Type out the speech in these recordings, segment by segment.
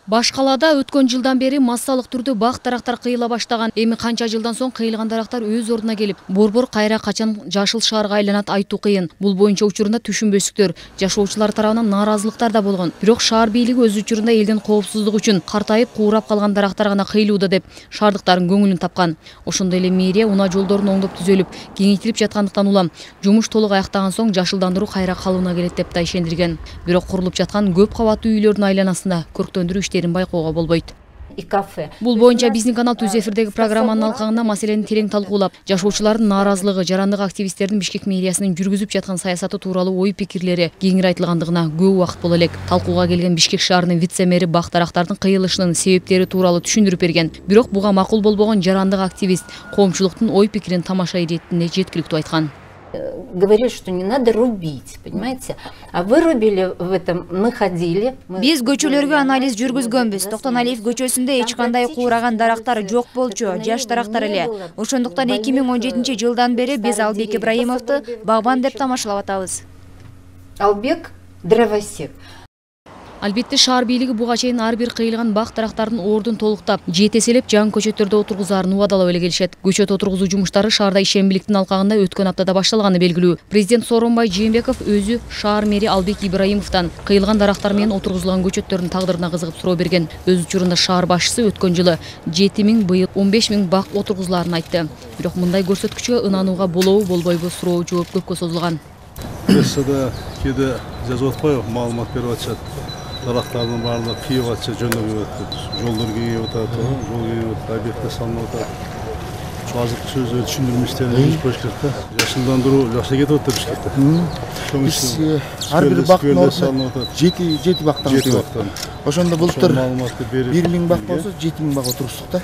Баш калаада өткөн жылдан бери массалык түрдө бак дарактар кыйыла баштаган. Эми канча жылдан соң кыйылган дарактар өз ордуна келип, борбор кайра качан жашыл шаарга айланат айтуу кыйын. Бул боюнча учурунда түшүнбөстүктөр, жашоочулар тарабынан нааразылыктар да болгон. Бирок шаар бийлиги өз учурунда элдин коопсуздугу үчүн картайып, куурап калган дарактар гана кыйылууда деп шаардыктардын көңүлүн тапкан. Ошондой эле мэрия унаа жолдорун оңдоп түзөлүп, кеңейтилип жаткандыктан улам жумуш толук аяктаган соң жашылдандыруу кайра калыбына келет деп да ишендирген. Бирок курулуп жаткан көп кабаттуу үйлөрдүн айланасында көрктөндүрүү иштерин байкоого болбойт. Бул боюнча биздин канал түз эфирдеги программанын алкагында маселени терең талкуулап, жашоочулардын нааразылыгы, жарандык активисттердин Бишкек мэриясынын жүргүзүп жаткан саясаты тууралуу ой пикирлери кеңири айтылгандыгына көп убакыт боло элек. Талкууга келген Бишкек шаарынын вице-мэри бак дарактардын кыйылышынын себептери тууралуу түшүндүрүп берген. Бирок буга макул болбогон жарандык активист коомчулуктун ой пикирин тамаша иретине жеткиликтүү айткан. Говорили, что не надо рубить, понимаете? А вырубили в этом, мы ходили. Биз көчөлөргө анализ жүргүзгөнбүз. Токтоналиев көчөсүндө эч кандай куураган дарактар жок болчу, жаш дарактар эле. Ошондуктан 2017 жылдан бери биз Албек Ибраимовду багбан деп тамашалап атабыз. Албек дровосек. Албетте шаар бийлиги буга чейин ар бир кыйылган бак дарактардын ордун толуктап, жетеселеп жаңы көчөттөрдө отургузаарын убадалап эле келишет. Көчөт отургузуу жумуштары шаарда ишембиликтин алкагында өткөн аптада башталганы белгилүү. Президент Сооронбай Жээнбеков өзү шаар мэри Албек Ибраимовдон кыйылган дарактар менен отургузулган көчөттөрдүн тагдырына кызыгып суроо берген. Өз учурунда шаар башчысы өткөн жылы 7000, быйыл 15000 бак отургузулаарын айтты. Бирок мындай көрсөткүчкө ынанууга болобу болбойбу суроо жооп көпкө созулган. Прессада кээде жазып атпайбы, маалымат берип атышат. Дарактардын баардыгы кийип атса жөндөп атат, жолдор кеңейип атат, жол кеңейип атат, объекттер салынып атат. Ошо азыркы сөздөрдү түшүндүрмө иштерин жүргүзүп коюш керек да. Жашылдандыруу жакшы кетип атат Бишкекте. Биз ар бир бактын ордуна 7 бактан өтөт. Ошондо былтыр 1000 бак болсо 7000 бак отуруштук да.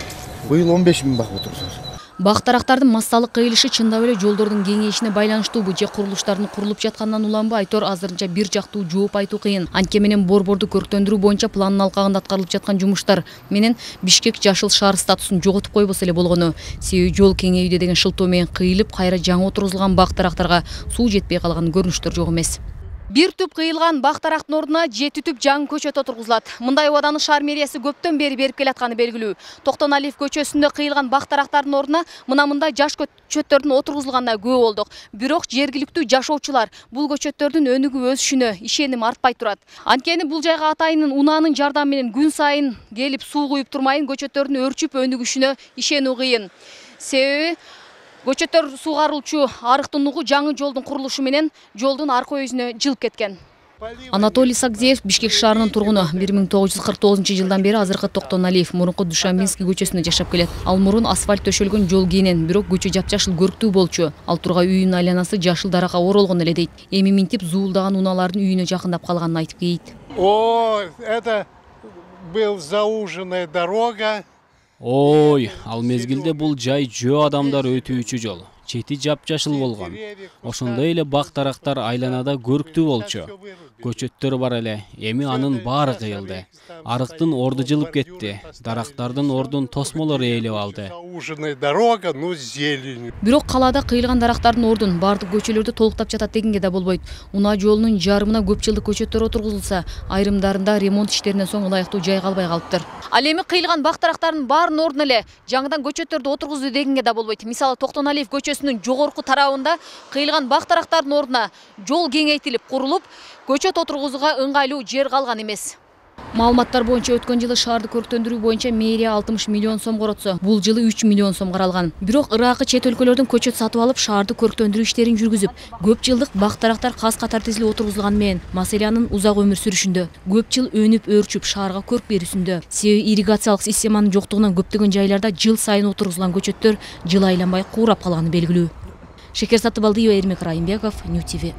Быйыл 15000 бак отурусубуз. Бак дарактардын массалык кыйылышы чындап эле жолдордун кеңейишине байланыштуубу же курулуштардын курулуп жатканынан уламбы айтор азырынча бир жактуу жооп айтуу кыйын. Анткени менен борборду көрктөндүрүү боюнча пландын алкагында аткарылып жаткан жумуштар менен Бишкек жашыл шаар статусун жоготуп койбосо эле болгону. Себеби жол кеңейүүдө деген шылтоо менен кыйылып, кайра жаңы отургузулган бак дарактарга суу жетпей калган көрүнүштөр жок эмес. Бир түп кыйылган бак дарактын ордуна 7 түп жаңы көчөт отургузулат. Мындай убаданы шаар мэриясы көптөн бери берип келатканы белгилүү. Токтоналиев көчөсүндө кыйылган бак дарактардын ордуна мындай жаш көчөттөрдүн отургузулганына күбө болдук. Бирок жергиликтүү жашоочулар бул көчөттөрдүн өнүгүп өсүшүнө ишеним артпай турат. Анткени бул жайга атайынын унаанын жардамы менен күн сайын келип суу куюп турмайын көчөттөрдүн өрчүп өнүгүшүнө ишенүү кыйын. Себеби көчөттөр сугарылчу арыктын угу жаңы жолдун курулушу менен жолдун арка өзүнө жылып кеткен. Анатолий Сагдеев Бишкек шаарынын тургуну. 1949 жылдан бери азыркы Токтоналиев мурунку Душанбинский көчөсүндө жашап келет. Ал мурун асфальт төшөлгөн жол кийинен, бирок көчө жапжашыл көрктүү болчу. Ал тургай үйүнүн айланасы жашыл даракка оролгон эле дейт. Эми минтип зуулдаган унаалардын үйүнө жакындап калганын айтып кейт. О, это был зауженная дорога. Ой, ал мезгилде бул жай жөө адамдар өтүүчү жол. Чети жапжашыл болгон. Ошондой эле бак дарактар айланада көрктүү болчу. Көчөттөр бар эле. Эми анын баары кыйылды. Арыктын орду жылып кетти. Дарактардын ордун тосмолор ээлеп алды. Дорога, ну зелень. Бирок калаада кыйылган дарактардын ордун бардык көчөлөрдө толуктап жатат дегенге да болбойт. Унаа жолунун жарымына көп жылдык көчөттөр отургузулса, айрымдарында ремонт иштеринен соң ылайыктуу жай калбай калыптыр. Ал эми кыйылган бак дарактардын баарынын ордуна эле жаңыдан көчөттөрдү отургузду дегенге да болбойт. Мисалы Токтоналиев көчөсүнүн жогорку тарабында кыйылган бак дарактардын ордуна жол кеңейтилип курулуп, көчөт отургузууга ыңгайлуу жер калган эмес. Маалыматтар боюнча өткөн жылы шаарды көрктөндүрүү боюнча мэрия 60 миллион сом коротсо, бул жылы 3 миллион сом каралган. Бирок ыракы чет өлкөлөрдөн көчөт сатып алып, шаарды көрктөндүрүү иштерин жүргүзүп, көп жылдык бак дарактар каз катар тизилип отургузулган менен маселянын узак өмүр сүрүшүндө, көп жыл өнүп өөрчүп шаарга көрк берүүсүндө, себеби ирригациялык системанын жоктугунан көптөгөн жайларда жыл сайын отургузулган көчөттөр жыл айланбай куурап калганы белгилүү. Шекер Сатыбалдиева, Эрмек Райымбеков, Нью ТВ.